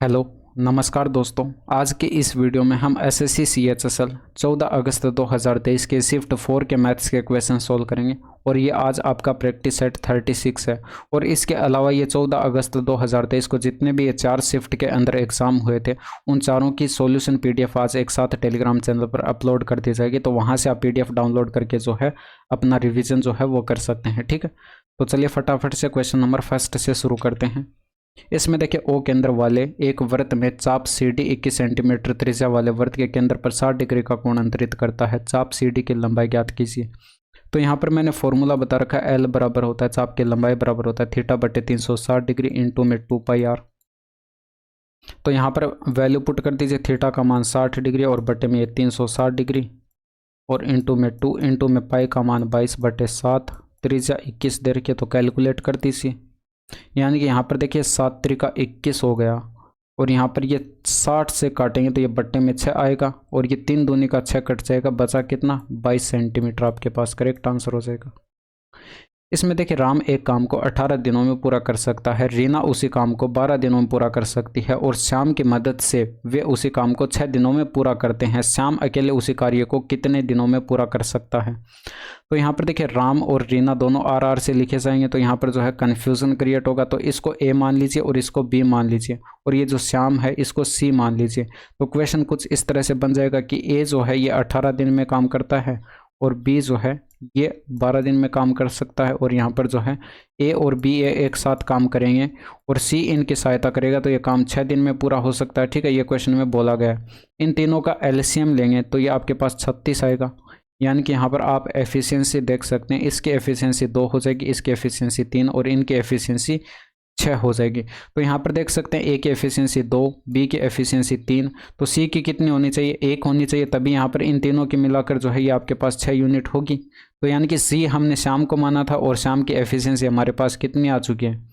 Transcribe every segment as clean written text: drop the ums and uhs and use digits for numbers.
Hello नमस्कार दोस्तों। आज के इस वीडियो में हम एसएससी सीएचएसएल 14 अगस्त 2023 के शिफ्ट 4 के मैथ्स के क्वेश्चन सोल्व करेंगे और ये आज आपका प्रैक्टिस सेट 36 है। और इसके अलावा ये 14 अगस्त 2023 को जितने भी ये 4 शिफ्ट के अंदर एग्जाम हुए थे उन चारों की सॉल्यूशन पीडीएफ आज एक साथ टेलीग्राम चैनल पर अपलोड कर दी जाएगी, तो वहाँ से आप पीडीएफ डाउनलोड करके जो है अपना रिविजन जो है वो कर सकते हैं। ठीक है, तो चलिए फटाफट से क्वेश्चन नंबर फर्स्ट से शुरू करते हैं। इसमें देखिए ओ केंद्र वाले एक वृत्त में चाप सी डी 21 सेंटीमीटर त्रिज्या वाले वृत्त के केंद्र पर 60 डिग्री का कोण अंतरित करता है। चाप सी डी की लंबाई ज्ञात कीजिए। तो यहाँ पर मैंने फॉर्मूला बता रखा है, एल बराबर होता है चाप की लंबाई बराबर होता है थीटा बटे 360 डिग्री इंटू में 2 पाई आर। तो यहाँ पर वैल्यू पुट कर दीजिए, थीटा का मान 60 डिग्री और बटे में ये 360 डिग्री और इंटू में 2 इंटू में पाई का मान 22/7, त्रिज्या 21 दे रखी है तो कैलकुलेट कर दीजिए। यानी कि यहाँ पर देखिए 7 त्रिका 21 हो गया और यहाँ पर ये 60 से काटेंगे तो ये बट्टे में 6 आएगा और ये 3 दूनी का 6 कट जाएगा, बचा कितना 22 सेंटीमीटर आपके पास करेक्ट आंसर हो जाएगा। इसमें देखिए राम एक काम को 18 दिनों में पूरा कर सकता है, रीना उसी काम को 12 दिनों में पूरा कर सकती है और श्याम की मदद से वे उसी काम को 6 दिनों में पूरा करते हैं। श्याम अकेले उसी कार्य को कितने दिनों में पूरा कर सकता है। तो यहाँ पर देखिए राम और रीना दोनों आर आर से लिखे जाएंगे, तो यहाँ पर जो है कन्फ्यूजन क्रिएट होगा, तो इसको ए मान लीजिए और इसको बी मान लीजिए और ये जो श्याम है इसको सी मान लीजिए। तो क्वेश्चन कुछ इस तरह से बन जाएगा कि ए जो है ये 18 दिन में काम करता है और बी जो है ये 12 दिन में काम कर सकता है और यहाँ पर जो है ए और बी एक साथ काम करेंगे और सी इनकी सहायता करेगा, तो ये काम 6 दिन में पूरा हो सकता है। ठीक है, ये क्वेश्चन में बोला गया है। इन तीनों का एलसीएम लेंगे तो ये आपके पास 36 आएगा। यानी कि यहाँ पर आप एफिशिएंसी देख सकते हैं, इसकी एफिशिएंसी 2 हो जाएगी, इसकी एफिशिएंसी 3 और इनकी एफिशिएंसी 6 हो जाएगी। तो यहाँ पर देख सकते हैं ए की एफिशिएंसी 2, बी की एफिशिएंसी 3, तो सी की कितनी होनी चाहिए 1 होनी चाहिए, तभी यहाँ पर इन तीनों की मिलाकर जो है ये आपके पास 6 यूनिट होगी। तो यानी कि सी हमने शाम को माना था और शाम की एफिशिएंसी हमारे पास कितनी आ चुकी है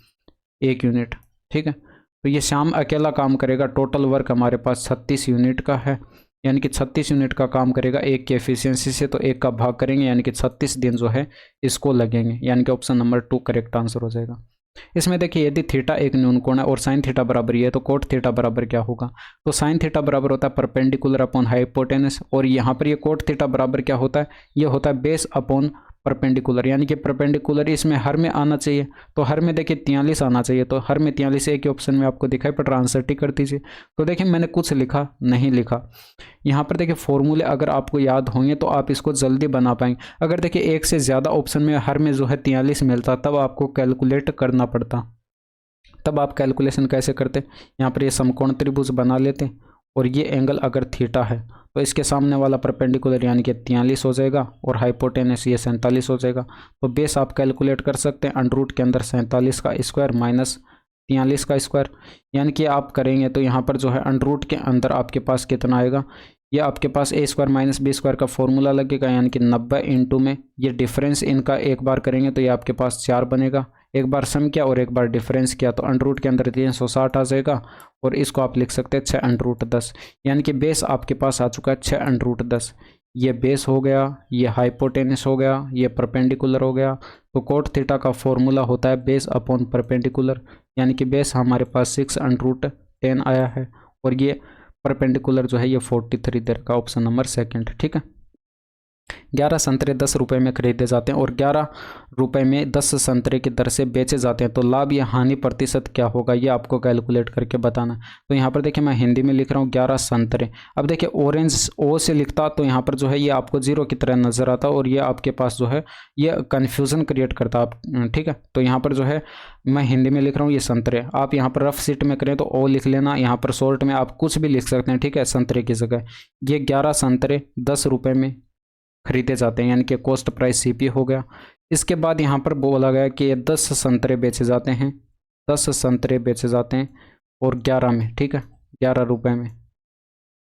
1 यूनिट। ठीक है, तो ये शाम अकेला काम करेगा, टोटल वर्क हमारे पास 36 यूनिट का है, यानी कि 36 यूनिट का काम करेगा एक की एफिशिएंसी से, तो एक का भाग करेंगे यानी कि 36 दिन जो है इसको लगेंगे, यानी कि ऑप्शन नंबर 2 करेक्ट आंसर हो जाएगा। इसमें देखिए यदि थीटा एक न्यून कोण है और साइन थीटा बराबर ये है तो कोट थीटा बराबर क्या होगा। तो साइन थीटा बराबर होता है परपेंडिकुलर अपॉन हाइपोटेनस और यहाँ पर ये कोट थीटा बराबर क्या होता है, ये होता है बेस अपॉन परपेंडिकुलर, यानी कि परपेंडिकुलर इसमें हर में आना चाहिए, तो हर में देखिए 43 आना चाहिए, तो हर में 43 एक ही ऑप्शन में आपको दिखाई पड़ रहा, आंसर टिक कर दीजिए। तो देखिए मैंने कुछ लिखा नहीं लिखा, यहाँ पर देखिए फॉर्मूले अगर आपको याद होंगे तो आप इसको जल्दी बना पाएंगे। अगर देखिए एक से ज़्यादा ऑप्शन में हर में जो है 43 मिलता तब आपको कैलकुलेट करना पड़ता, तब आप कैलकुलेशन कैसे करते, यहाँ पर ये समकोण त्रिभुज बना लेते और ये एंगल अगर थीटा है तो इसके सामने वाला परपेंडिकुलर यानी कि 43 हो जाएगा और हाइपोटेनस ये 47 हो जाएगा। तो बेस आप कैलकुलेट कर सकते हैं, अंडर रूट के अंदर 47 का स्क्वायर माइनस 43 का स्क्वायर, यानी कि आप करेंगे तो यहाँ पर जो है अंडर रूट के अंदर आपके पास कितना आएगा, ये आपके पास ए स्क्वायर माइनस बी स्क्वायर का फॉर्मूला लगेगा, यानी कि 90 इंटू में ये डिफरेंस इनका एक बार करेंगे तो ये आपके पास 4 बनेगा, एक बार सम किया और एक बार डिफरेंस किया तो अंडर रूट के अंदर 360 आ जाएगा और इसको आप लिख सकते हैं 6 अंडर रूट 10, यानी कि बेस आपके पास आ चुका है 6 अंडर रूट 10। ये बेस हो गया, ये हाइपोटेनस हो गया, ये परपेंडिकुलर हो गया। तो कोट थीटा का फॉर्मूला होता है बेस अपॉन परपेंडिकुलर, यानी कि बेस हमारे पास 6 अंडर रूट 10 आया है और ये परपेंडिकुलर जो है ये 43 दे रखा, ऑप्शन नंबर सेकंड। ठीक है, 11 संतरे 10 रुपए में खरीदे जाते हैं और 11 रुपए में 10 संतरे की दर से बेचे जाते हैं, तो लाभ या हानि प्रतिशत क्या होगा ये आपको कैलकुलेट करके बताना। तो यहाँ पर देखिए मैं हिंदी में लिख रहा हूँ 11 संतरे। अब देखिए ऑरेंज ओ से लिखता तो यहाँ पर जो है ये आपको जीरो की तरह नजर आता और ये आपके पास जो है ये कन्फ्यूज़न क्रिएट करता आप। ठीक है, तो यहाँ पर जो है मैं हिंदी में लिख रहा हूँ ये संतरे, आप यहाँ पर रफ सीट में करें तो ओ लिख लेना, यहाँ पर शॉर्ट में आप कुछ भी लिख सकते हैं। ठीक है, संतरे की जगह ये 11 संतरे 10 रुपये में खरीदे जाते हैं, यानी कि कॉस्ट प्राइस सीपी हो गया। इसके बाद यहाँ पर बोला गया कि ये 10 संतरे बेचे जाते हैं, 10 संतरे बेचे जाते हैं और 11 में, ठीक है 11 रुपए में,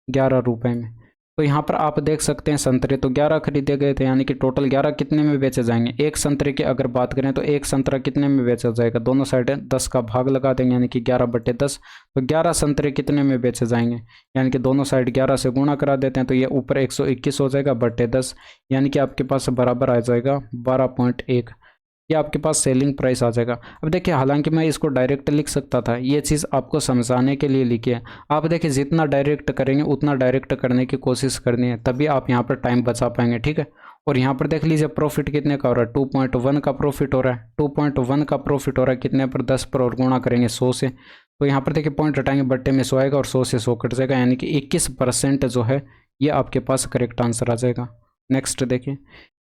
11 रुपए में। तो यहाँ पर आप देख सकते हैं संतरे तो 11 खरीदे गए थे, यानी कि टोटल 11 कितने में बेचे जाएंगे। एक संतरे की अगर बात करें तो एक संतरा कितने में बेचा जाएगा, दोनों साइड 10 का भाग लगा देंगे यानी कि 11/10, तो 11 संतरे कितने में बेचे जाएंगे, यानी कि दोनों साइड 11 से गुणा करा देते हैं तो ये ऊपर 121 हो जाएगा बटे 10, यानी कि आपके पास बराबर आ जाएगा 12.1। ये आपके पास सेलिंग प्राइस आ जाएगा। अब देखिए हालांकि मैं इसको डायरेक्ट लिख सकता था, ये चीज़ आपको समझाने के लिए लिखी है। आप देखिए जितना डायरेक्ट करेंगे उतना डायरेक्ट करने की कोशिश करनी है, तभी आप यहाँ पर टाइम बचा पाएंगे, ठीक है। और यहाँ पर देख लीजिए प्रॉफिट कितने का हो रहा है, 2.1 का प्रॉफिट हो रहा है। 2.1 का प्रॉफिट हो रहा है कितने पर, 10 पर, और गुणा करेंगे 100 से। तो यहाँ पर देखिए पॉइंट हटाएंगे, बट्टे में 100 आएगा और 100 से 100 कट जाएगा, यानी कि 21% जो है ये आपके पास करेक्ट आंसर आ जाएगा। नेक्स्ट देखिए,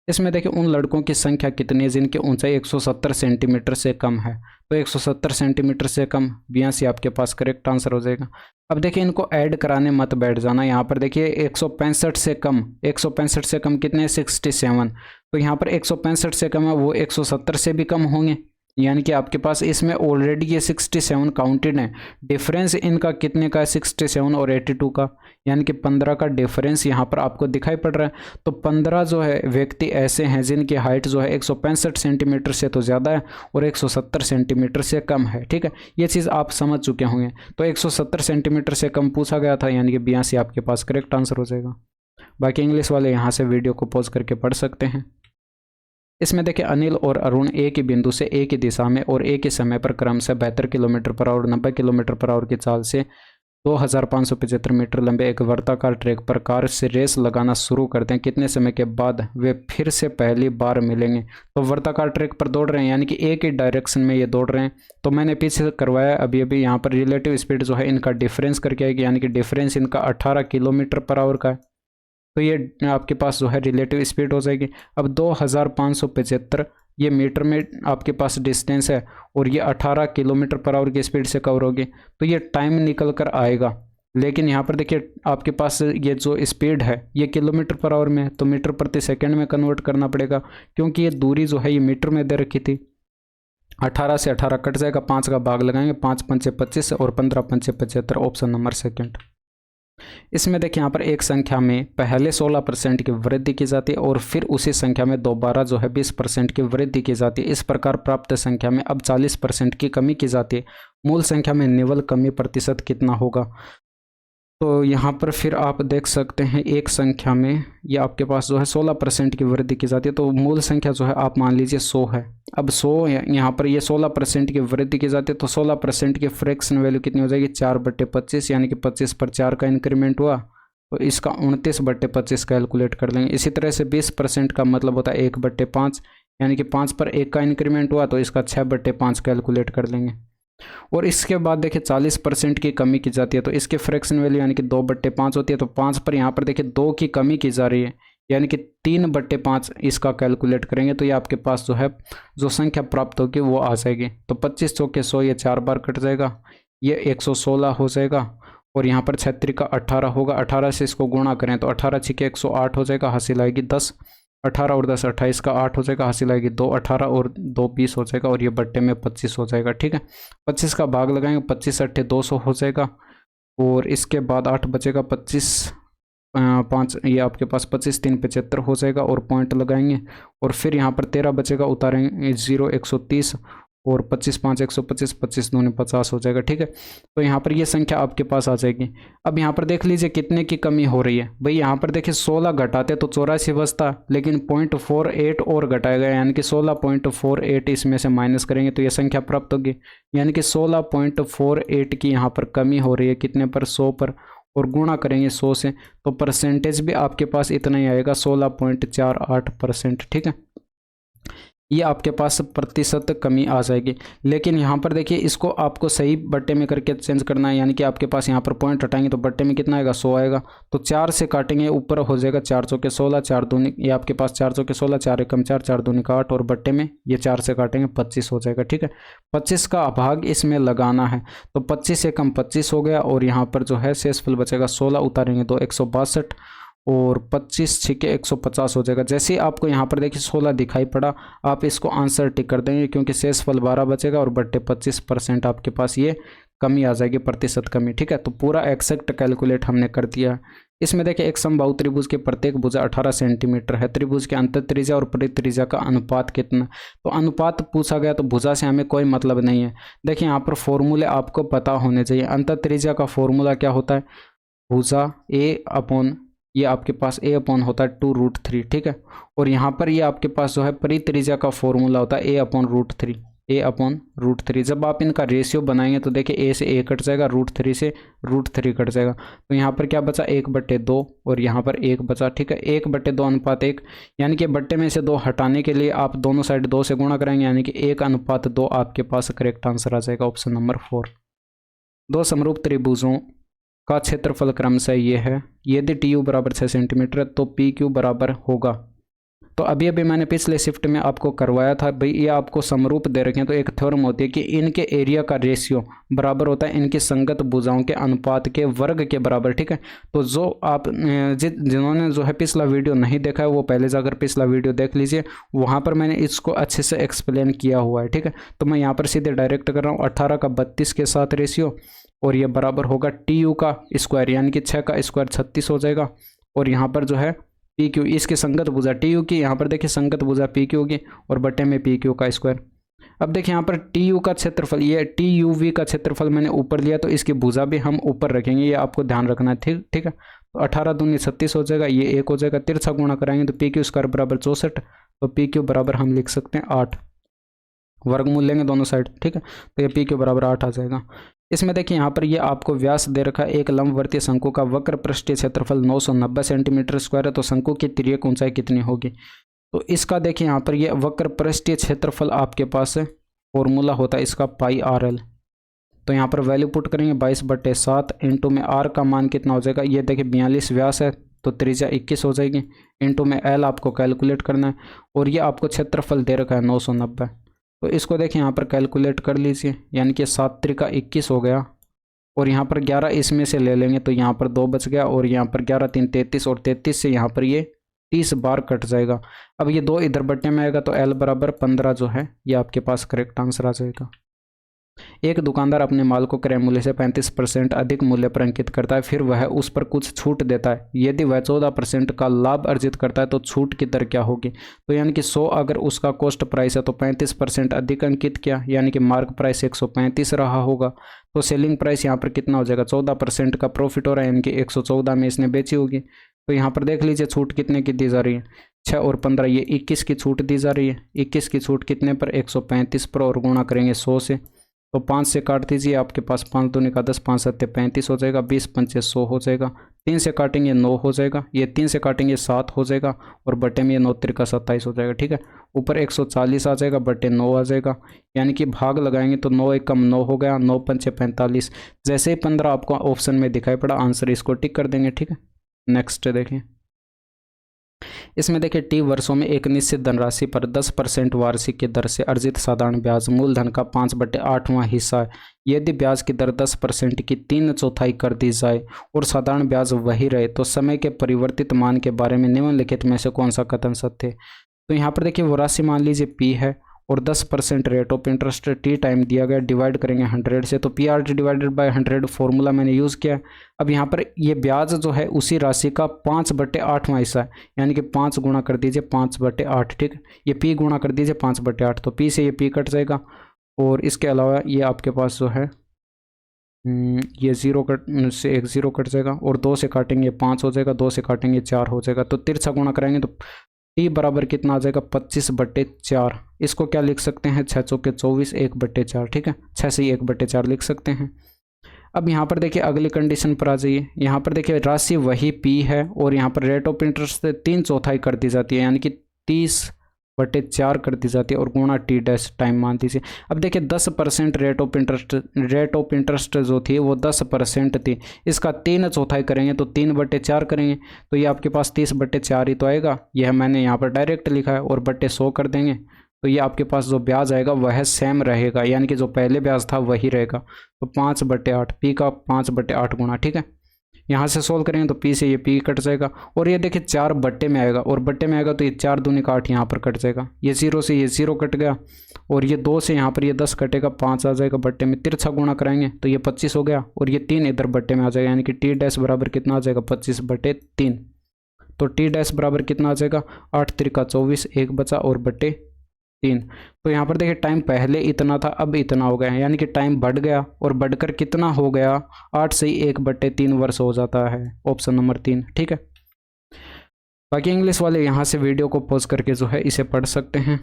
इसमें देखिए उन लड़कों की संख्या कितनी है जिनकी ऊंचाई 170 सेंटीमीटर से कम है। तो 170 सेंटीमीटर से कम, 82 आपके पास करेक्ट आंसर हो जाएगा। अब देखिए इनको ऐड कराने मत बैठ जाना। यहाँ पर देखिए 165 से कम, 165 से कम कितने, 67। तो यहाँ पर 165 से कम है, वो 170 से भी कम होंगे, यानी कि आपके पास इसमें ऑलरेडी ये 67 काउंटेड है। डिफरेंस इनका कितने का है, 67 और 82 का, यानी कि 15 का डिफरेंस यहाँ पर आपको दिखाई पड़ रहा है। तो 15 जो है व्यक्ति ऐसे हैं जिनकी हाइट जो है 165 सेंटीमीटर से तो ज़्यादा है और 170 सेंटीमीटर से कम है, ठीक है। ये चीज़ आप समझ चुके होंगे। तो 170 सेंटीमीटर से कम पूछा गया था, यानी कि 82 आपके पास करेक्ट आंसर हो जाएगा। बाकी इंग्लिश वाले यहाँ से वीडियो को पॉज करके पढ़ सकते हैं। इसमें देखिए अनिल और अरुण एक ही बिंदु से एक ही दिशा में और एक ही समय पर क्रमशः 72 किलोमीटर पर आवर और 90 किलोमीटर पर आवर की चाल से 2575 मीटर लंबे एक वर्ताकार ट्रैक पर कार से रेस लगाना शुरू करते हैं। कितने समय के बाद वे फिर से पहली बार मिलेंगे। तो वर्ताकार ट्रैक पर दौड़ रहे हैं, यानी कि एक ही डायरेक्शन में ये दौड़ रहे हैं। तो मैंने पीछे करवाया अभी अभी, यहाँ पर रिलेटिव स्पीड जो है इनका डिफरेंस करके आएगी, यानी कि डिफरेंस इनका 18 किलोमीटर पर आवर का है। तो ये आपके पास जो है रिलेटिव स्पीड हो जाएगी। अब 2575 ये मीटर में आपके पास डिस्टेंस है और ये 18 किलोमीटर पर आवर की स्पीड से कवर होगी, तो ये टाइम निकल कर आएगा। लेकिन यहाँ पर देखिए आपके पास ये जो स्पीड है ये किलोमीटर पर आवर में है, तो मीटर प्रति सेकंड में कन्वर्ट करना पड़ेगा, क्योंकि ये दूरी जो है ये मीटर में दे रखी थी। 18 से 18 कट जाएगा, 5 का भाग लगाएंगे, 5 पंचे 25 और 15 पंचे 75, ऑप्शन नंबर सेकंड। इसमें देखिए यहाँ पर एक संख्या में पहले 16% की वृद्धि की जाती है और फिर उसी संख्या में दोबारा जो है 20% की वृद्धि की जाती है। इस प्रकार प्राप्त संख्या में अब 40% की कमी की जाती है। मूल संख्या में निवल कमी प्रतिशत कितना होगा। तो यहाँ पर फिर आप देख सकते हैं एक संख्या में ये आपके पास जो है 16% की वृद्धि की जाती है, तो मूल संख्या जो है आप मान लीजिए 100 है। अब 100 यहाँ पर ये 16% की वृद्धि की जाती है, तो 16% की फ्रैक्शन वैल्यू कितनी हो जाएगी, 4/25, यानी कि 25 पर 4 का इंक्रीमेंट हुआ, तो इसका 29/25 कैलकुलेट कर लेंगे। इसी तरह से 20% का मतलब होता है 1/5, यानी कि 5 पर 1 का इंक्रीमेंट हुआ, तो इसका 6/5 कैलकुलेट कर लेंगे। और इसके बाद देखिए 40% की कमी की जाती है, तो इसके फ्रैक्शन वैल्यू यानी कि 2/5 होती है, तो 5 पर यहाँ पर देखिए 2 की कमी की जा रही है, यानी कि 3/5 इसका कैलकुलेट करेंगे, तो ये आपके पास जो है जो संख्या प्राप्त होगी वो आ जाएगी। तो 25 चौके 100, ये 4 बार कट जाएगा, ये 116 हो जाएगा। और यहाँ पर 36 का 18 होगा, 18 से इसको गुणा करें तो 18 छिके 108 हो जाएगा, हासिल आएगी 10। 18 और 10 28 का 8 हो जाएगा, हासिल आएगी 2। 18 और 2 20 हो जाएगा, और ये बट्टे में 25 हो जाएगा, ठीक है। 25 का भाग लगाएंगे, 25 8 200 हो जाएगा, और इसके बाद 8 बचेगा, 25 5 ये आपके पास 25 3 75 हो जाएगा, और पॉइंट लगाएंगे। और फिर यहाँ पर 13 बचेगा, उतारेंगे 0 130, और 25 5 125, 25 दूनी 50 हो जाएगा, ठीक है। तो यहाँ पर ये संख्या आपके पास आ जाएगी। अब यहाँ पर देख लीजिए कितने की कमी हो रही है भाई। यहाँ पर देखिए 16 घटाते तो 84 बचता, लेकिन 0.48 और घटाया गया, यानी कि 16.48 इसमें से माइनस करेंगे तो ये संख्या प्राप्त होगी, यानी कि 16.48 की यहाँ पर कमी हो रही है, कितने पर, 100 पर, और गुणा करेंगे 100 से, तो परसेंटेज भी आपके पास इतना ही आएगा, 16.48%, ठीक है। ये आपके पास प्रतिशत कमी आ जाएगी। लेकिन यहाँ पर देखिए इसको आपको सही बट्टे में करके चेंज करना है, यानी कि आपके पास यहाँ पर पॉइंट हटाएंगे तो बट्टे में कितना आएगा, 100 आएगा, तो 4 से काटेंगे, ऊपर हो जाएगा 4 चौके 16, 4 दूनी, ये आपके पास 4 चौके 16, 4 एकम 4, 4 दूनी का 8, और बट्टे में ये 4 से काटेंगे 25 हो जाएगा, ठीक है। 25 का भाग इसमें लगाना है, तो 25 एकम 25 हो गया, और यहाँ पर जो है शेषफल बचेगा 16, उतारेंगे तो 162, और 25 छिके 150 हो जाएगा। जैसे ही आपको यहाँ पर देखिए 16 दिखाई पड़ा, आप इसको आंसर टिक कर देंगे, क्योंकि शेषफल 12 बचेगा और बट्टे 25% आपके पास ये कमी आ जाएगी, प्रतिशत कमी, ठीक है। तो पूरा एक्सेक्ट कैलकुलेट हमने कर दिया। इसमें देखिए एक समबाहु त्रिभुज के प्रत्येक भुजा 18 सेंटीमीटर है। त्रिभुज के अंतर त्रिज्या और परित्रिज्या का अनुपात कितना, तो अनुपात पूछा गया, तो भुजा से हमें कोई मतलब नहीं है। देखिए यहाँ पर फॉर्मूले आपको पता होने चाहिए। अंतर त्रिज्या का फॉर्मूला क्या होता है, भुजा A/, ये आपके पास a अपॉन होता है 2√3, ठीक है। और यहाँ पर ये आपके पास जो है परित्रिज्या का फॉर्मूला होता है a अपॉन √3। जब आप इनका रेशियो बनाएंगे तो देखिए a से a कट जाएगा, √3 से √3 कट जाएगा, तो यहाँ पर क्या बचा 1/2 और यहाँ पर 1 बचा, ठीक है। 1/2 अनुपात 1, यानी कि बट्टे में से 2 हटाने के लिए आप दोनों साइड 2 से गुणा करेंगे, यानी कि 1/2 आपके पास करेक्ट आंसर आ जाएगा, ऑप्शन नंबर 4। दो समरूप त्रिभुजों का क्षेत्रफल क्रमशः ये है, यदि टी यू बराबर 6 सेंटीमीटर तो पी क्यू बराबर होगा। तो अभी मैंने पिछले शिफ्ट में आपको करवाया था भाई, ये आपको समरूप दे रखे हैं तो एक थ्योरम होती है कि इनके एरिया का रेशियो बराबर होता है इनकी संगत भुजाओं के अनुपात के वर्ग के बराबर, ठीक है। तो जो आप जिन्होंने जो है पिछला वीडियो नहीं देखा है वो पहले जाकर पिछला वीडियो देख लीजिए, वहाँ पर मैंने इसको अच्छे से एक्सप्लेन किया हुआ है, ठीक है। तो मैं यहाँ पर सीधे डायरेक्ट कर रहा हूँ 18 का 32 के साथ रेशियो, और ये बराबर होगा टी यू का स्क्वायर, यानी कि 6 का स्क्वायर 36 हो जाएगा, और यहाँ पर जो है पी क्यू इसकी संगत भुजा टी यू की, यहाँ पर देखिए संगत भुजा पी क्यू की, और बटे में पी क्यू का स्क्वायर। अब देखिए यहाँ पर टी यू का क्षेत्रफल, ये टी यू वी का क्षेत्रफल मैंने ऊपर लिया तो इसकी भुजा भी हम ऊपर रखेंगे, ये आपको ध्यान रखना है, ठीक है। तो 18 दूनी 36 हो जाएगा, ये 1 हो जाएगा, तिरछा गुणा कराएंगे तो पी क्यू स्क्वायर बराबर 64, तो पी क्यू बराबर हम लिख सकते हैं 8, वर्गमूल लेंगे दोनों साइड, ठीक है। तो ये पी क्यू बराबर 8 आ जाएगा। इसमें देखिए यहाँ पर ये आपको व्यास दे रखा है, एक लंबवर्तीय शंकु का वक्र पृष्ठीय क्षेत्रफल 990 सेंटीमीटर स्क्वायर है, तो शंकु की तिर्यक ऊंचाई कितनी होगी। तो इसका देखिए यहाँ पर ये वक्र पृष्ठीय क्षेत्रफल आपके पास है, फॉर्मूला होता है इसका पाई आर एल। तो यहाँ पर वैल्यू पुट करेंगे 22/7 इंटू में आर का मान कितना हो जाएगा, ये देखिए 42 व्यास है तो त्रिज्या 21 हो जाएगी, इंटू में एल आपको कैलकुलेट करना है, और ये आपको क्षेत्रफल दे रखा है 990। तो इसको देखिए यहाँ पर कैलकुलेट कर लीजिए, यानी कि 7 त्रिका 21 हो गया, और यहाँ पर 11 इसमें से ले लेंगे तो यहाँ पर 2 बच गया, और यहाँ पर 11 3 33, और 33 से यहाँ पर ये 30 बार कट जाएगा। अब ये 2 इधर बटने में आएगा तो एल बराबर 15 जो है ये आपके पास करेक्ट आंसर आ जाएगा। एक दुकानदार अपने माल को क्रय मूल्य से 35% अधिक मूल्य पर अंकित करता है, फिर वह उस पर कुछ छूट देता है। यदि वह 14% का लाभ अर्जित करता है तो छूट की दर क्या होगी। तो यानी कि 100 अगर उसका कॉस्ट प्राइस है तो 35% अधिक अंकित किया, यानी कि मार्क प्राइस 135 रहा होगा, तो सेलिंग प्राइस यहाँ पर कितना हो जाएगा, 14% का प्रॉफिट हो रहा है, यानी कि 114 में इसने बेची होगी। तो यहाँ पर देख लीजिए छूट कितने की दी जा रही है, 6 और 15 ये 21 की छूट दी जा रही है। 21 की छूट कितने पर, 135 पर, और गुणा करेंगे 100 से, तो 5 से काट दीजिए, आपके पास 5 दूनी का 10, 5 7 35 हो जाएगा, 20 पंचे 100 हो जाएगा। 3 से काटेंगे 9 हो जाएगा, ये 3 से काटेंगे 7 हो जाएगा, और बटे में ये 9 त्रिका 27 हो जाएगा, ठीक है। ऊपर 140 आ जाएगा, बटे 9 आ जाएगा, यानी कि भाग लगाएंगे तो 9 एक कम 9 हो गया, 9 पंचे 45। जैसे ही 15 आपको ऑप्शन में दिखाई पड़ा आंसर इसको टिक कर देंगे, ठीक है। नेक्स्ट देखें, इसमें देखिए टी वर्षों में एक निश्चित धनराशि पर 10% वार्षिक की दर से अर्जित साधारण ब्याज मूलधन का 5/8वां हिस्सा है। यदि ब्याज की दर 10% की 3/4 कर दी जाए और साधारण ब्याज वही रहे तो समय के परिवर्तित मान के बारे में निम्नलिखित में से कौन सा कथन सत्य है। तो यहाँ पर देखिए वो राशि मान लीजिए पी है और 10% rate of interest T time दिया गया, डिवाइड करेंगे 100 से, तो P R T divided by 100 formula मैंने यूज़ किया। अब यहाँ पर ये ब्याज जो है उसी राशि का 5/8वां हिस्सा है, यानी कि 5 गुणा कर दीजिए 5/8, ठीक है। ये पी गुणा कर दीजिए 5/8, तो पी से ये पी कट जाएगा, और इसके अलावा ये आपके पास जो है ये 0 कट से एक 0 कट जाएगा, और 2 से काटेंगे 5 हो जाएगा, 2 से काटेंगे 4 हो जाएगा, तो तिरछा गुणा कराएंगे तो टी बराबर कितना आ जाएगा 25/4। इसको क्या लिख सकते हैं, 6 चौके 24 1/4, ठीक है। 6 से 1/4 लिख सकते हैं। अब यहाँ पर देखिए अगली कंडीशन पर आ जाइए, यहाँ पर देखिए राशि वही पी है और यहाँ पर रेट ऑफ इंटरेस्ट से 3/4 कर दी जाती है, यानी कि 30/4 कर दी जाती है, और गुणा टी डैश टाइम मान दीजिए। अब देखिए 10% रेट ऑफ इंटरेस्ट जो थी वो 10% थी, इसका 3/4 करेंगे तो 3/4 करेंगे, तो ये आपके पास 30/4 ही तो आएगा। यह मैंने यहाँ पर डायरेक्ट लिखा है, और बटे 100 कर देंगे तो ये आपके पास जो ब्याज आएगा वह सेम रहेगा, यानी कि जो पहले ब्याज था वही रहेगा। तो 5/8 पी का 5/8 गुणा, ठीक है। यहाँ से सोल्व करेंगे तो पी से ये पी कट जाएगा, और ये देखिए 4 बट्टे में आएगा, और बट्टे में आएगा तो ये 4 दूनी का 8 यहाँ पर कट जाएगा, ये 0 से ये 0 कट गया, और ये 2 से यहाँ पर ये 10 कटेगा, 5 आ जाएगा बट्टे में, तिरछा गुणा कराएंगे तो ये 25 हो गया, और ये 3 इधर बट्टे में आ जाएगा, यानी कि टी डैश बराबर कितना आ जाएगा 25/3। तो टी डैश बराबर कितना आ जाएगा 8 त्रिका 24, 1 बचा और बट्टे 3। तो यहाँ पर देखिए टाइम पहले इतना था अब इतना हो गया है, यानी कि टाइम बढ़ गया, और बढ़कर कितना हो गया 8 से 1/3 वर्ष हो जाता है, ऑप्शन नंबर 3, ठीक है। बाकी इंग्लिश वाले यहाँ से वीडियो को पॉज करके जो है इसे पढ़ सकते हैं।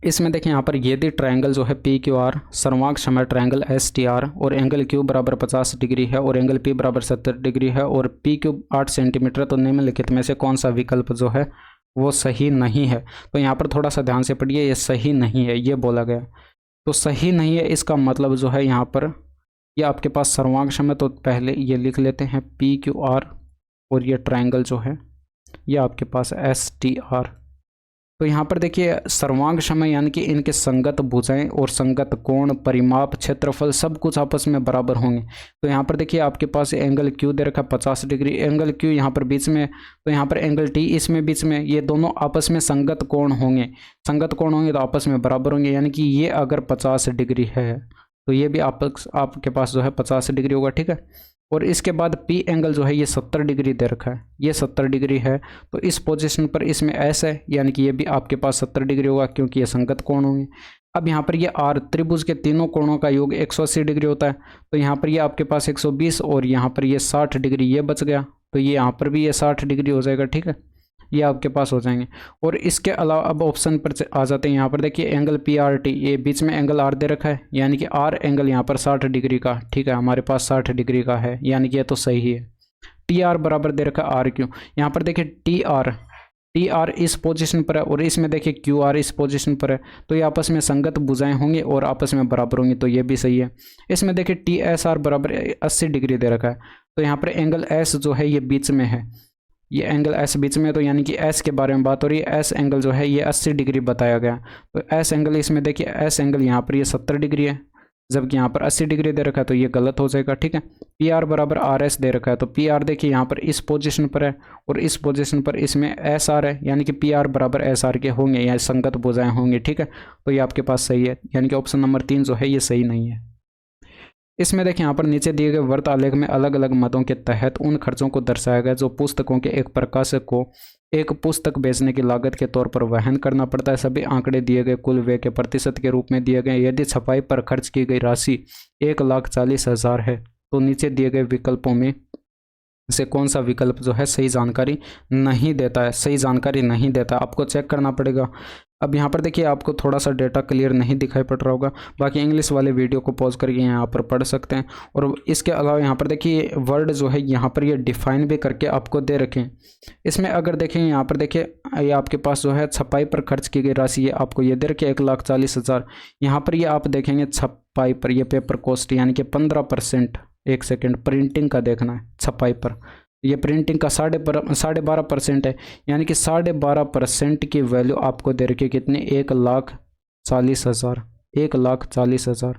इसमें देखिए यहाँ पर यदि ट्रायंगल जो है पी क्यू आर सर्वांग समय ट्रायंगल एस टी आर और एंगल क्यू बराबर 50 डिग्री है और एंगल पी बराबर 70 डिग्री है और पी क्यू 8 सेंटीमीटर, तो निम्नलिखित में से कौन सा विकल्प जो है वो सही नहीं है। तो यहाँ पर थोड़ा सा ध्यान से पढ़िए, ये सही नहीं है ये बोला गया। तो सही नहीं है इसका मतलब जो है यहाँ पर ये आपके पास सर्वांग समय, तो पहले ये लिख लेते हैं पी क्यू आर और ये ट्रायंगल जो है ये आपके पास एस टी आर। तो यहाँ पर देखिए सर्वांग समय यानी कि इनके संगत भुजाएं और संगत कोण, परिमाप, क्षेत्रफल सब कुछ आपस में बराबर होंगे। तो यहाँ पर देखिए आपके पास एंगल क्यू दे रखा 50 डिग्री, एंगल क्यू यहाँ पर बीच में, तो यहाँ पर एंगल टी इसमें बीच में, ये दोनों आपस में संगत कोण होंगे। संगत कोण होंगे तो आपस में बराबर होंगे, यानी कि ये अगर 50 डिग्री है तो ये भी आपके पास जो है 50 डिग्री होगा, ठीक है। और इसके बाद पी एंगल जो है ये 70 डिग्री दे रखा है, ये 70 डिग्री है, तो इस पोजीशन पर इसमें एस है, यानी कि ये भी आपके पास 70 डिग्री होगा क्योंकि ये संगत कोण होंगे। अब यहाँ पर ये आर, त्रिभुज के तीनों कोणों का योग 180 डिग्री होता है, तो यहाँ पर ये आपके पास 120 और यहाँ पर ये 60 डिग्री ये बच गया, तो ये यहाँ पर भी ये 60 डिग्री हो जाएगा, ठीक है, ये आपके पास हो जाएंगे। और इसके अलावा अब ऑप्शन पर आ जाते हैं। यहाँ पर देखिए एंगल पी आर टी, ये बीच में एंगल आर दे रखा है, यानी कि आर एंगल यहाँ पर 60 डिग्री का, ठीक है, हमारे पास 60 डिग्री का है, यानी कि ये तो सही है। टी आर बराबर दे रखा है आर क्यू, यहाँ पर देखिए टी आर इस पोजीशन पर है और इसमें देखिए क्यू आर इस पोजीशन पर है, तो ये आपस में संगत भुजाएं होंगे और आपस में बराबर होंगी, तो ये भी सही है। इसमें देखिए टी एस आर बराबर 80 डिग्री दे रखा है, तो यहाँ पर एंगल एस जो है ये बीच में है, ये एंगल एस बीच में, तो यानी कि एस के बारे में बात हो रही है। एस एंगल जो है ये 80 डिग्री बताया गया, तो एस एंगल इसमें देखिए एस एंगल यहाँ पर ये 70 डिग्री है, जबकि यहाँ पर 80 डिग्री दे रखा है, तो ये गलत हो जाएगा, ठीक है। पी आर बराबर आर एस दे रखा है, तो पी आर देखिए यहाँ पर इस पोजीशन पर है और इस पोजीशन पर इसमें एस आर है, यानी कि पी आर बराबर एस आर के होंगे या संगत भुजाएं होंगे, ठीक है, तो ये आपके पास सही है, यानी कि ऑप्शन नंबर 3 जो है ये सही नहीं है। इसमें देखिए यहाँ पर नीचे दिए गए वर्त आलेख में अलग अलग मतों के तहत उन खर्चों को दर्शाया गया जो पुस्तकों के एक प्रकाशक को एक पुस्तक बेचने की लागत के तौर पर वहन करना पड़ता है। सभी आंकड़े दिए गए कुल व्यय के प्रतिशत के रूप में दिए गए। यदि छपाई पर खर्च की गई राशि 1,40,000 है तो नीचे दिए गए विकल्पों में से कौन सा विकल्प जो है सही जानकारी नहीं देता है, सही जानकारी नहीं देता, आपको चेक करना पड़ेगा। अब यहाँ पर देखिए आपको थोड़ा सा डेटा क्लियर नहीं दिखाई पड़ रहा होगा, बाकी इंग्लिश वाले वीडियो को पॉज करके यहाँ पर पढ़ सकते हैं। और इसके अलावा यहाँ पर देखिए वर्ड जो है यहाँ पर ये डिफाइन भी करके आपको दे रखें। इसमें अगर देखें यहाँ पर देखिए ये आपके पास जो है छपाई पर खर्च की गई राशि, ये आपको ये दे रखे 1,40,000। यहाँ पर ये आप देखेंगे छपाई पर ये पेपर कॉस्ट यानी कि 15%, एक सेकेंड, प्रिंटिंग का देखना है, छपाई पर ये प्रिंटिंग का 12.5% है, यानी कि 12.5% की वैल्यू आपको दे रखी है कितने, 1,40,000, 1,40,000।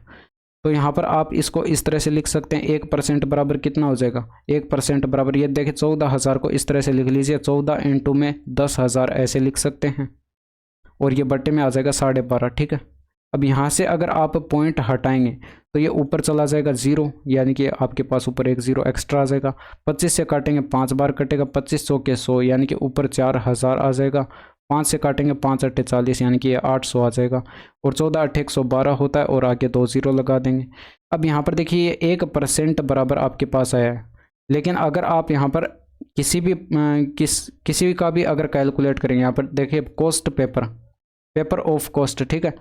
तो यहाँ पर आप इसको इस तरह से लिख सकते हैं, 1% बराबर कितना हो जाएगा, 1% बराबर ये देखिए 14,000 को इस तरह से लिख लीजिए, 14 इंटू में 10,000 ऐसे लिख सकते हैं और ये बट्टे में आ जाएगा 12.5, ठीक है। अब यहाँ से अगर आप पॉइंट हटाएंगे तो ये ऊपर चला जाएगा 0, यानी कि आपके पास ऊपर एक 0 एक्स्ट्रा आ जाएगा। 25 से काटेंगे 5 बार कटेगा, 2500 के 100 यानी कि ऊपर 4,000 आ जाएगा। 5 से काटेंगे 5 8 40 यानी कि ये 800 आ जाएगा और 14 8 112 होता है और आगे 2 0 लगा देंगे। अब यहाँ पर देखिए ये 1% बराबर आपके पास आया है, लेकिन अगर आप यहाँ पर किसी भी का भी अगर कैलकुलेट करेंगे, यहाँ पर देखिए कॉस्ट पेपर ऑफ कॉस्ट, ठीक है,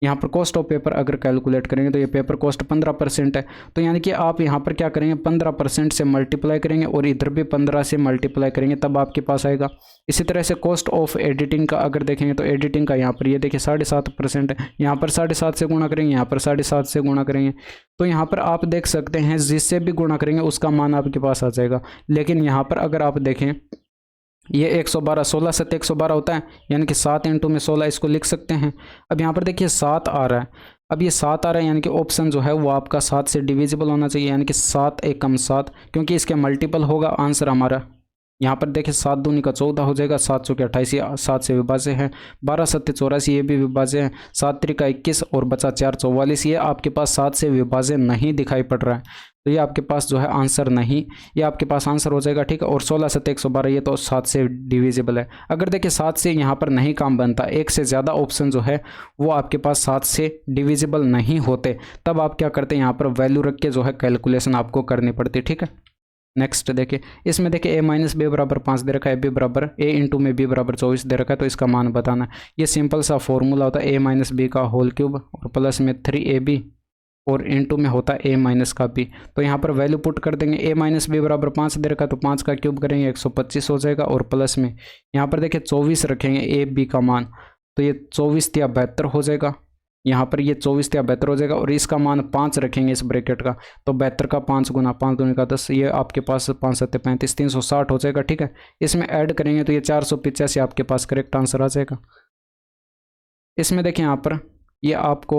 यहाँ पर कॉस्ट ऑफ पेपर अगर कैलकुलेट करेंगे तो ये पेपर कॉस्ट 15% है, तो यानी कि आप यहाँ पर क्या करेंगे 15% से मल्टीप्लाई करेंगे और इधर भी 15 से मल्टीप्लाई करेंगे तब आपके पास आएगा। इसी तरह से कॉस्ट ऑफ एडिटिंग का अगर देखेंगे तो एडिटिंग का यहाँ पर ये देखिए 7.5% है, यहाँ पर 7.5 से गुणा करेंगे, यहाँ पर 7.5 से गुणा करेंगे, तो यहाँ पर आप देख सकते हैं जिससे भी गुणा करेंगे उसका मान आपके पास आ जाएगा। लेकिन यहाँ पर अगर आप देखें ये 112, 16 7 112 होता है, यानी कि 7 इंटू में 16 इसको लिख सकते हैं। अब यहाँ पर देखिए 7 आ रहा है, अब ये 7 आ रहा है यानी कि ऑप्शन जो है वो आपका 7 से डिविजिबल होना चाहिए, यानी कि 7 एकम 7, क्योंकि इसके मल्टीपल होगा आंसर हमारा। यहाँ पर देखिए 7 दूनी का 14 हो जाएगा, 7 चौके 28, 7 से विभाज्य है, 12 7 84 ये भी विभाज्य है, 7 त्रिका 21 और बचा 4 44, ये आपके पास 7 से विभाज्य नहीं दिखाई पड़ रहा है, तो ये आपके पास जो है आंसर नहीं, ये आपके पास आंसर हो जाएगा, ठीक है। और 16 7 112 ये तो 7 से डिविजिबल है। अगर देखिए 7 से यहाँ पर नहीं काम बनता, एक से ज़्यादा ऑप्शन जो है वो आपके पास 7 से डिविजिबल नहीं होते, तब आप क्या करते हैं यहाँ पर वैल्यू रख के जो है कैलकुलेशन आपको करनी पड़ती है, ठीक है। नेक्स्ट देखिए, इसमें देखिए a माइनस बी बराबर 5 दे रखा है, b बराबर a इंटू में b बराबर 24 दे रखा है, तो इसका मान बताना है। ये सिंपल सा फॉर्मूला होता है a माइनस बी का होल क्यूब और प्लस में 3ab और इंटू में होता है a माइनस का b। तो यहाँ पर वैल्यू पुट कर देंगे, a माइनस बी बराबर 5 दे रखा है तो 5 का क्यूब करेंगे 125 हो जाएगा, और प्लस में यहाँ पर देखिए 24 रखेंगे a b का मान, तो ये 24 या 72 हो जाएगा। यहाँ पर ये 24 या 72 हो जाएगा, और इसका मान 5 रखेंगे इस ब्रैकेट का, तो 72 का 5 गुना 5 दूनी का 10, ये आपके पास 5 सत्ते 35, 360 हो जाएगा। ठीक है, इसमें ऐड करेंगे तो ये 485 आपके पास करेक्ट आंसर आ जाएगा। इसमें देखिए यहाँ पर ये आपको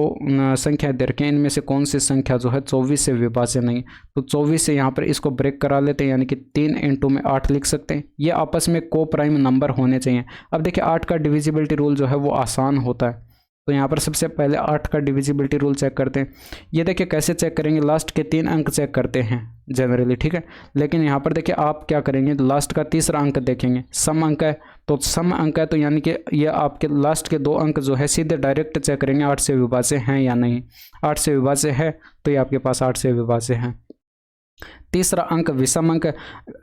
संख्या दे रखे हैं, इनमें से कौन सी संख्या जो है 24 से विभाज्य नहीं, तो 24 से यहाँ पर इसको ब्रेक करा लेते हैं, यानी कि 3 इंटू में 8 लिख सकते हैं। ये आपस में को प्राइम नंबर होने चाहिए। अब देखिए 8 का डिविजिबिलिटी रूल जो है वो आसान होता है, तो यहाँ पर सबसे पहले 8 का डिविजिबिलिटी रूल चेक करते हैं। ये देखिए कैसे चेक करेंगे, लास्ट के 3 अंक चेक करते हैं जनरली, ठीक है। लेकिन यहाँ पर देखिए आप क्या करेंगे, लास्ट का तीसरा अंक देखेंगे, सम अंक है, तो सम अंक है तो यानी कि ये आपके लास्ट के 2 अंक जो है सीधे डायरेक्ट चेक करेंगे 8 से विभाज्य हैं या नहीं। 8 से विभाज्य है तो ये आपके पास 8 से विभाज्य है। तीसरा अंक विषम अंक है,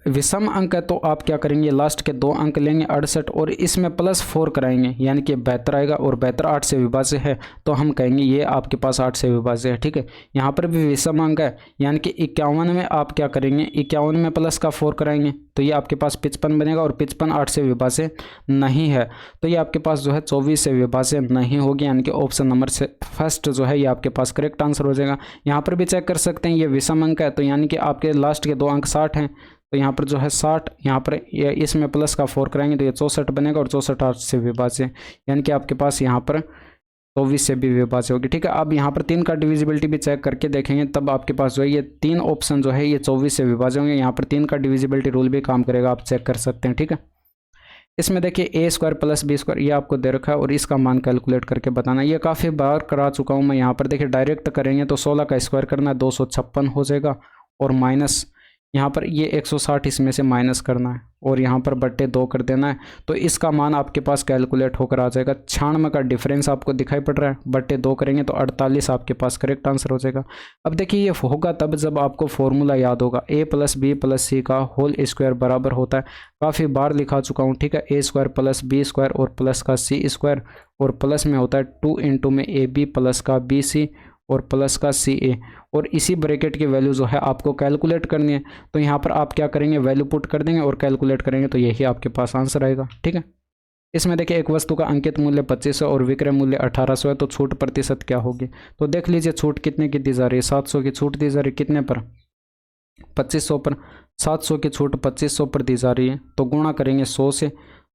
विषम अंक है तो आप क्या करेंगे, लास्ट के 2 अंक लेंगे 68 और इसमें +4 कराएंगे, यानी कि 72 आएगा, और 72 8 से विभाज्य है तो हम कहेंगे ये आपके पास 8 से विभाज्य है। ठीक है, यहाँ पर भी विषम अंक है, यानी कि 51 में आप क्या करेंगे, 51 में प्लस का 4 कराएंगे तो ये आपके पास 55 बनेगा, और 55 8 से विभाज्य नहीं है, तो ये आपके पास जो है 24 से विभाज्य नहीं होगी, यानी कि ऑप्शन नंबर से फर्स्ट जो है ये आपके पास करेक्ट आंसर हो जाएगा। यहाँ पर भी चेक कर सकते हैं, ये विषम अंक है तो यानी कि आपके लास्ट के 2 अंक 60 हैं, तो यहाँ पर जो है 60, यहाँ पर ये इसमें प्लस का 4 कराएंगे तो ये 64 बनेगा, और 64 8 से विभाज्य, यानी कि आपके पास यहाँ पर 24 से भी विभाज्य होगी। ठीक है, अब यहाँ पर 3 का डिविजिबिलिटी भी चेक करके देखेंगे, तब आपके पास जो है ये 3 ऑप्शन जो है ये 24 से विभाज्य होंगे। यहाँ पर 3 का डिविजिबिलिटी रूल भी काम करेगा, आप चेक कर सकते हैं। ठीक है, इसमें देखिए a² + b² ये आपको दे रखा है, और इसका मान कैलकुलेट करके बताना। ये काफ़ी बार करा चुका हूँ मैं, यहाँ पर देखिए डायरेक्ट करेंगे तो 16 का स्क्वायर करना है 256 हो जाएगा, और माइनस यहाँ पर ये 160 इसमें से माइनस करना है, और यहाँ पर बट्टे 2 कर देना है, तो इसका मान आपके पास कैलकुलेट होकर आ जाएगा। 96 का डिफरेंस आपको दिखाई पड़ रहा है, बट्टे 2 करेंगे तो 48 आपके पास करेक्ट आंसर हो जाएगा। अब देखिए ये होगा तब जब आपको फॉर्मूला याद होगा, a + b + c का होल स्क्वायर बराबर होता है, काफ़ी बार लिखा चुका हूँ। ठीक है, a² + b² और प्लस का c², और प्लस में होता है 2 इंटू में ab प्लस का bc और प्लस का ca, और इसी ब्रैकेट की वैल्यू जो है आपको कैलकुलेट करनी है, तो यहाँ पर आप क्या करेंगे, वैल्यू पुट कर देंगे और कैलकुलेट करेंगे तो यही आपके पास आंसर आएगा। ठीक है, इसमें देखिए एक वस्तु का अंकित मूल्य 2500 और विक्रय मूल्य 1800 है, तो छूट प्रतिशत क्या होगी, तो देख लीजिए छूट कितने की दी जा रही है, 700 की छूट दी जा रही है, कितने पर, 2500 पर। 700 की छूट 2500 पर दी जा रही है, तो गुणा करेंगे 100 से,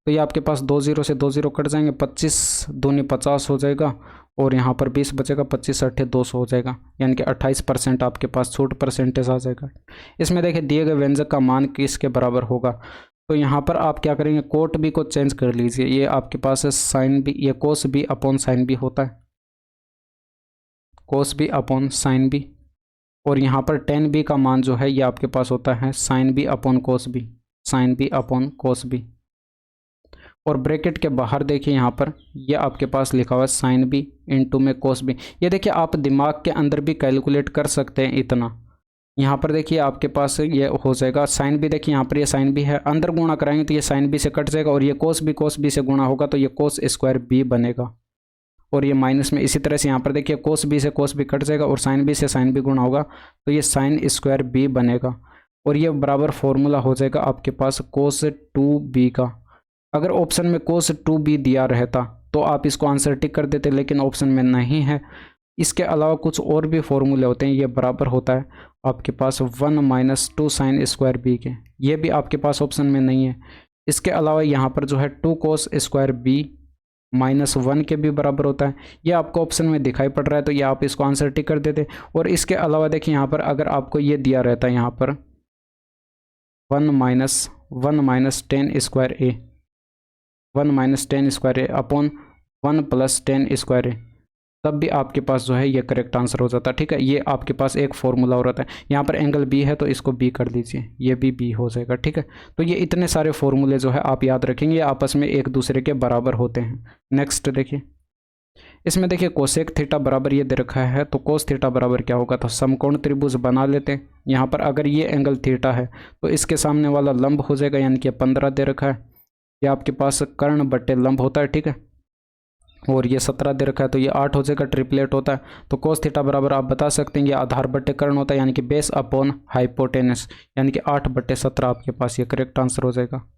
तो ये आपके पास 2 0 से 2 0 कट जाएंगे, 25 दूनी 50 हो जाएगा, और यहाँ पर 20 बचेगा, 25 8 200 हो जाएगा, यानी कि 28% आपके पास छूट परसेंटेज आ जाएगा। इसमें देखिए दिए गए व्यंजक का मान किसके बराबर होगा, तो यहाँ पर आप क्या करेंगे, कोट बी को चेंज कर लीजिए, ये आपके पास है साइन बी, ये cos B upon sine B होता है, cos B upon sine B, और यहाँ पर टेन बी का मान जो है ये आपके पास होता है sine B upon cos B, sine B upon cos B, और ब्रैकेट के बाहर देखिए यहाँ पर ये आपके पास लिखा हुआ है साइन बी इंटू में कोस बी। ये देखिए आप दिमाग के अंदर भी कैलकुलेट कर सकते हैं इतना, यहाँ पर देखिए आपके पास ये हो जाएगा साइन बी, देखिए यहाँ पर ये साइन बी है, अंदर गुणा कराएंगे तो ये साइन बी से कट जाएगा, और ये कोस बी से गुणा होगा तो ये कोस स्क्वायर बी बनेगा, और ये माइनस में। इसी तरह से यहाँ पर देखिए कोस बी से कोस बी कट जाएगा, और साइन बी से साइन बी गुणा होगा तो ये साइन स्क्वायर बी बनेगा, और ये बराबर फॉर्मूला हो जाएगा आपके पास कोस 2b का। अगर ऑप्शन में कोस 2b दिया रहता तो आप इसको आंसर टिक कर देते, लेकिन ऑप्शन में नहीं है। इसके अलावा कुछ और भी फॉर्मूले होते हैं, ये बराबर होता है आपके पास 1 - 2 साइन स्क्वायर बी के, ये भी आपके पास ऑप्शन में नहीं है। इसके अलावा यहाँ पर जो है 2 कोस स्क्वायर बी -1 के भी बराबर होता है, ये आपको ऑप्शन में दिखाई पड़ रहा है, तो ये आप इसको आंसर टिक कर देते। और इसके अलावा देखिए यहाँ पर अगर आपको ये दिया रहता है यहाँ पर 1 - 10 स्क्वायर ए, 1 - 10 स्क्वायर ए अपॉन 1 + 10 स्क्वायर ए, तब भी आपके पास जो है ये करेक्ट आंसर हो जाता है। ठीक है, ये आपके पास एक फॉर्मूला हो रहा है। यहाँ पर एंगल बी है तो इसको बी कर दीजिए, ये भी बी हो जाएगा। ठीक है, तो ये इतने सारे फॉर्मूले जो है आप याद रखेंगे, आपस में एक दूसरे के बराबर होते हैं। नेक्स्ट देखिए, इसमें देखिए कोसेक थीटा बराबर ये दे रखा है, तो कोस थीटा बराबर क्या होगा, तो समकोण त्रिभुज बना लेते हैं। यहाँ पर अगर ये एंगल थीटा है तो इसके सामने वाला लंब हो जाएगा, यानी कि 15 दे रखा है। ये आपके पास कर्ण बट्टे लंब होता है, ठीक है। और ये 17 दे रखा है तो ये 8 हो जाएगा, ट्रिपलेट होता है। तो कोस थीटा बराबर आप बता सकते हैं ये आधार बट्टे कर्ण होता है, यानी कि बेस अपॉन हाइपोटेनस, यानी कि 8/17 आपके पास ये करेक्ट आंसर हो जाएगा।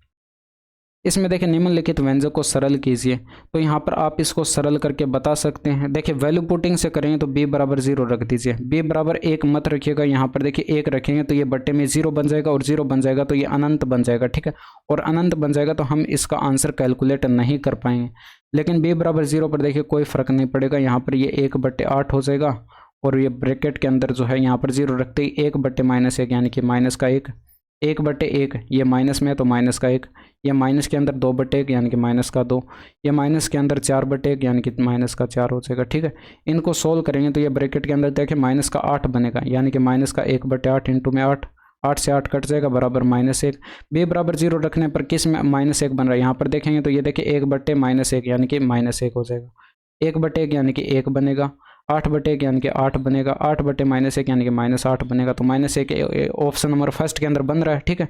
इसमें देखिए निम्नलिखित व्यंजक को सरल कीजिए, तो यहाँ पर आप इसको सरल करके बता सकते हैं। देखिए वैल्यू पुटिंग से करेंगे तो b बराबर 0 रख दीजिए, b बराबर 1 मत रखिएगा। यहाँ पर देखिए 1 रखेंगे तो ये बट्टे में 0 बन जाएगा, और 0 बन जाएगा तो ये अनंत बन जाएगा, ठीक है। और अनंत बन जाएगा तो हम इसका आंसर कैलकुलेट नहीं कर पाएंगे। लेकिन b बराबर 0 पर देखिए कोई फर्क नहीं पड़ेगा, यहाँ पर ये 1/8 हो जाएगा। और ये ब्रैकेट के अंदर जो है यहाँ पर 0 रखते ही 1/-1 यानी कि माइनस का 1, 1/1, ये माइनस में है तो माइनस का 1, ये माइनस के अंदर 2/1 यानी कि माइनस का 2, ये माइनस के अंदर 4/1 यानी कि माइनस का 4 हो जाएगा, ठीक है। इनको सोल्व करेंगे तो ये ब्रैकेट के अंदर देखिए माइनस का 8 बनेगा, यानी कि माइनस का 1/8 इंटू में 8, 8 से 8 कट जाएगा बराबर -1। b बराबर 0 रखने पर किस में -1 बन रहा है, यहाँ पर देखेंगे तो ये देखिए 1/-1 यानी कि -1 हो जाएगा। 1/1 यानी कि 1 बनेगा, 8/1 यानी कि 8 बनेगा, 8/-1 यानी कि -8 बनेगा। तो -1 ऑप्शन नंबर फर्स्ट के अंदर बन रहा है, ठीक है।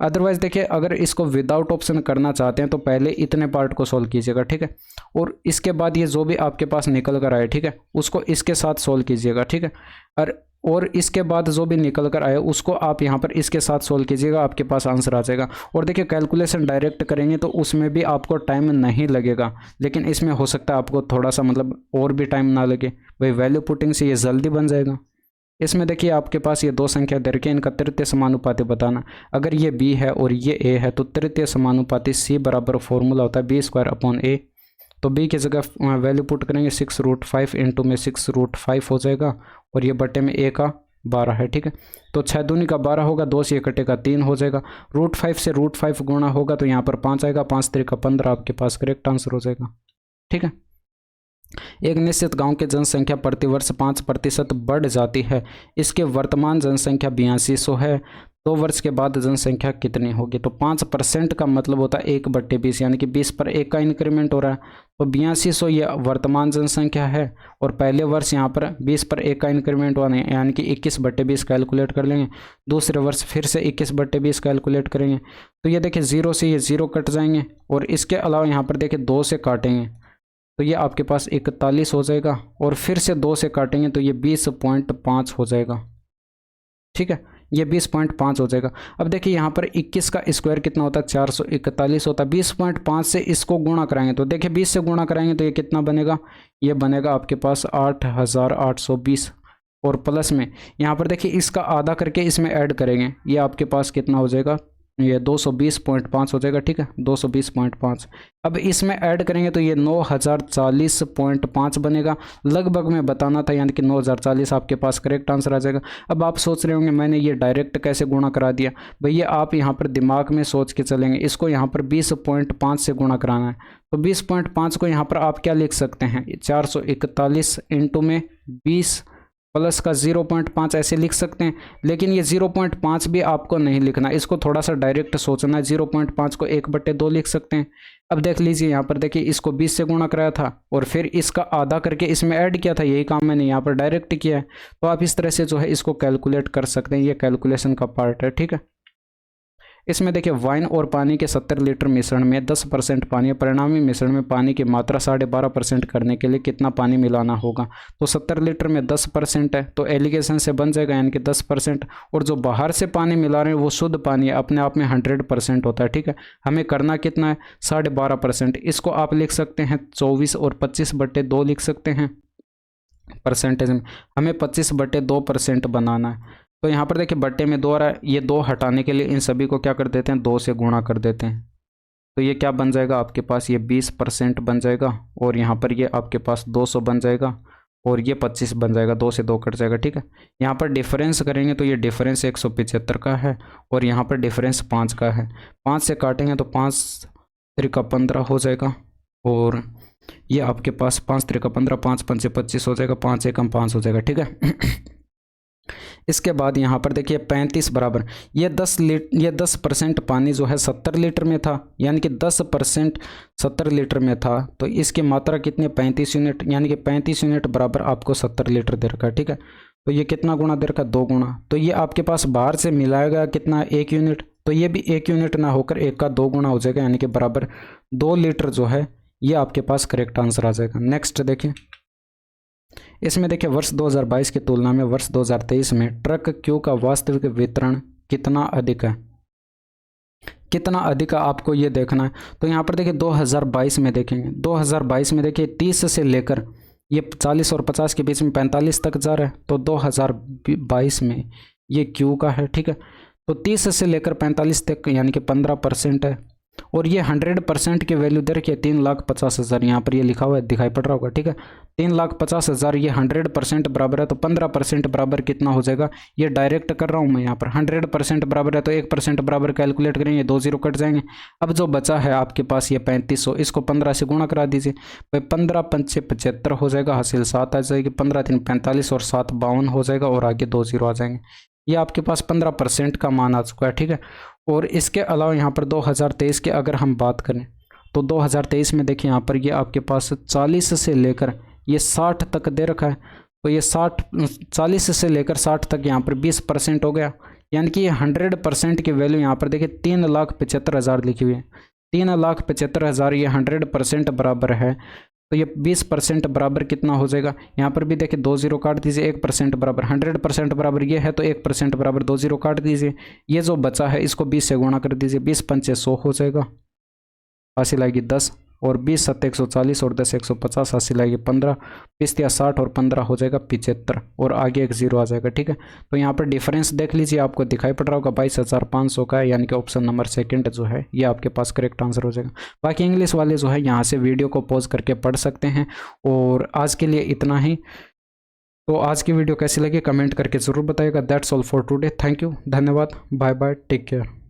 अदरवाइज देखिए अगर इसको विदाउट ऑप्शन करना चाहते हैं तो पहले इतने पार्ट को सोल्व कीजिएगा, ठीक है। और इसके बाद ये जो भी आपके पास निकल कर आए, ठीक है, उसको इसके साथ सोल्व कीजिएगा, ठीक है। और इसके बाद जो भी निकल कर आए उसको आप यहाँ पर इसके साथ सोल्व कीजिएगा, आपके पास आंसर आ जाएगा। और देखिए कैलकुलेशन डायरेक्ट करेंगे तो उसमें भी आपको टाइम नहीं लगेगा, लेकिन इसमें हो सकता है आपको थोड़ा सा मतलब और भी टाइम ना लगे। भाई वैल्यू पुटिंग से ये जल्दी बन जाएगा। इसमें देखिए आपके पास ये दो संख्या दे रखी है, इनका तृतीय समानुपाती बताना। अगर ये b है और ये a है तो तृतीय समानुपाती c बराबर फॉर्मूला होता है b²/a। तो b की जगह वैल्यू पुट करेंगे 6√5 इंटू में 6√5 हो जाएगा, और ये बटे में a का 12 है, ठीक है। तो 6 दूनी का 12 होगा, 2 से कटेगा 3 हो जाएगा। √5 से √5 गुणा होगा तो यहाँ पर 5 आएगा, 5 3 का 15 आपके पास करेक्ट आंसर हो जाएगा, ठीक है। एक निश्चित गांव की जनसंख्या प्रतिवर्ष 5% बढ़ जाती है, इसके वर्तमान जनसंख्या 8200 है, 2 वर्ष के बाद जनसंख्या कितनी होगी। तो 5% का मतलब होता है 1/20, यानी कि 20 पर 1 का इंक्रीमेंट हो रहा है। तो 8200 ये वर्तमान जनसंख्या है, और पहले वर्ष यहाँ पर 20 पर 1 का इंक्रीमेंट हुआ नहीं, यानी कि 21/20 कैलकुलेट कर लेंगे। दूसरे वर्ष फिर से 21/20 कैलकुलेट करेंगे। तो ये देखिए 0 से ये 0 कट जाएंगे, और इसके अलावा यहाँ पर देखिए 2 से काटेंगे तो ये आपके पास 41 हो जाएगा, और फिर से 2 से काटेंगे तो ये 20.5 हो जाएगा, ठीक है। ये 20.5 हो जाएगा। अब देखिए यहाँ पर 21 का स्क्वायर कितना होता है, 441 होता है। 20.5 से इसको गुणा कराएंगे तो देखिए 20 से गुणा कराएंगे तो ये कितना बनेगा, ये बनेगा आपके पास 8820, और प्लस में यहाँ पर देखिए इसका आधा करके इसमें ऐड करेंगे, ये आपके पास कितना हो जाएगा, ये 220.5 हो जाएगा, ठीक है, 220.5। अब इसमें ऐड करेंगे तो ये 9040.5 बनेगा, लगभग में बताना था, यानी कि 9040 आपके पास करेक्ट आंसर आ जाएगा। अब आप सोच रहे होंगे मैंने ये डायरेक्ट कैसे गुणा करा दिया। भैया आप यहाँ पर दिमाग में सोच के चलेंगे, इसको यहाँ पर 20.5 से गुणा कराना है। तो 20.5 को यहाँ पर आप क्या लिख सकते हैं, 441 इंटू में 20 प्लस का 0.5 ऐसे लिख सकते हैं। लेकिन ये 0.5 भी आपको नहीं लिखना, इसको थोड़ा सा डायरेक्ट सोचना है। 0.5 को 1/2 लिख सकते हैं। अब देख लीजिए यहाँ पर देखिए इसको 20 से गुणा कराया था और फिर इसका आधा करके इसमें ऐड किया था, यही काम मैंने यहाँ पर डायरेक्ट किया है। तो आप इस तरह से जो है इसको कैलकुलेट कर सकते हैं, ये कैलकुलेशन का पार्ट है, ठीक है। इसमें देखिए वाइन और पानी के 70 लीटर मिश्रण में 10% पानी है। परिणामी मिश्रण में पानी की मात्रा 12.5% करने के लिए कितना पानी मिलाना होगा। तो 70 लीटर में 10% है तो एलिगेशन से बन जाएगा, यानी कि 10%। और जो बाहर से पानी मिला रहे हैं वो शुद्ध पानी है, अपने आप में 100% होता है, ठीक है। हमें करना कितना है, 12.5%। इसको आप लिख सकते हैं 24 और 25/2 लिख सकते हैं परसेंटेज में। हमें 25/2% बनाना है। तो यहाँ पर देखिए बट्टे में 2 आ रहा है, ये 2 हटाने के लिए इन सभी को क्या कर देते हैं, 2 से गुणा कर देते हैं। तो ये क्या बन जाएगा आपके पास, ये 20% बन जाएगा, और यहाँ पर ये आपके पास 200 बन जाएगा, और ये 25 बन जाएगा, 2 से 2 कट जाएगा, ठीक है। यहाँ पर डिफरेंस करेंगे तो ये डिफरेंस 175 का है, और यहाँ पर डिफरेंस 5 का है। 5 से काटेंगे तो 5 3 का 15 हो जाएगा, और ये आपके पास 5 3 का 15, 5 5 25 हो जाएगा, 5 1 5 हो जाएगा, ठीक है। इसके बाद यहाँ पर देखिए 35 बराबर ये 10% पानी जो है 70 लीटर में था, यानी कि 10% 70 लीटर में था, तो इसकी मात्रा कितनी 35 यूनिट, यानी कि 35 यूनिट बराबर आपको 70 लीटर दे रखा है। ठीक है, तो ये कितना गुना दे रखा, 2 गुना। तो ये आपके पास बाहर से मिलाएगा कितना 1 यूनिट, तो ये भी 1 यूनिट ना होकर 1 का 2 गुना हो जाएगा, यानी कि बराबर 2 लीटर जो है ये आपके पास करेक्ट आंसर आ जाएगा। नेक्स्ट देखिए, इसमें देखिए वर्ष 2022 की तुलना में वर्ष 2023 में ट्रक क्यू का वास्तविक वितरण कितना अधिक है, कितना अधिक है आपको ये देखना है। तो यहाँ पर देखिए 2022 में देखेंगे, 2022 में देखिए 30 से लेकर ये 40 और 50 के बीच में 45 तक जा रहा है, तो 2022 में ये क्यू का है। ठीक है, तो 30 से लेकर 45 तक यानी कि 15% है, और ये 100% की वैल्यू दे रखी है 3,50,000, यहाँ पर ये लिखा हुआ है दिखाई पड़ रहा होगा। ठीक है, 3,50,000 ये 100% बराबर है, तो 15% बराबर कितना हो जाएगा, ये डायरेक्ट कर रहा हूँ मैं यहाँ पर। 100% बराबर है तो 1% बराबर कैलकुलेट करेंगे, 2 0 कट जाएंगे। अब जो बचा है आपके पास ये 3500, इसको 15 से गुणा करा दीजिए भाई, 15 पंचे 75 हो जाएगा, हासिल 7 आ जाएगी, 15 3 45 और 7 52 हो जाएगा, और आगे 2 0 आ जाएंगे। ये आपके पास 15% का मान आ चुका है। ठीक है, और इसके अलावा यहाँ पर 2023 की अगर हम बात करें तो 2023 में देखिए यहाँ पर ये आपके पास 40 से लेकर ये 60 तक दे रखा है, तो ये 40 से लेकर 60 तक यहाँ पर 20% हो गया, यानी कि ये 100% की वैल्यू यहाँ पर देखिए 3,75,000 लिखी हुई है। 3,75,000 ये 100% बराबर है, तो ये 20% बराबर कितना हो जाएगा, यहाँ पर भी देखिए 2 0 काट दीजिए, 1% बराबर 100% बराबर ये है, तो 1% बराबर 2 0 काट दीजिए, ये जो बचा है इसको 20 से गुणा कर दीजिए, 20 पंचे 100 हो जाएगा, हासिल आएगी 10, और 20 7 140 और 10 150, हासिल आएगी 15, 20 या 60 और 15 हो जाएगा 75, और आगे एक 0 आ जाएगा। ठीक है, तो यहाँ पर डिफरेंस देख लीजिए, आपको दिखाई पड़ रहा होगा 22,500 का है, यानी कि ऑप्शन नंबर सेकंड जो है ये आपके पास करेक्ट आंसर हो जाएगा। बाकी इंग्लिश वाले जो है यहाँ से वीडियो को पॉज करके पढ़ सकते हैं। और आज के लिए इतना ही। तो आज की वीडियो कैसी लगी कमेंट करके ज़रूर बताइएगा। That's all for today, thank you, धन्यवाद, बाय बाय, टेक केयर।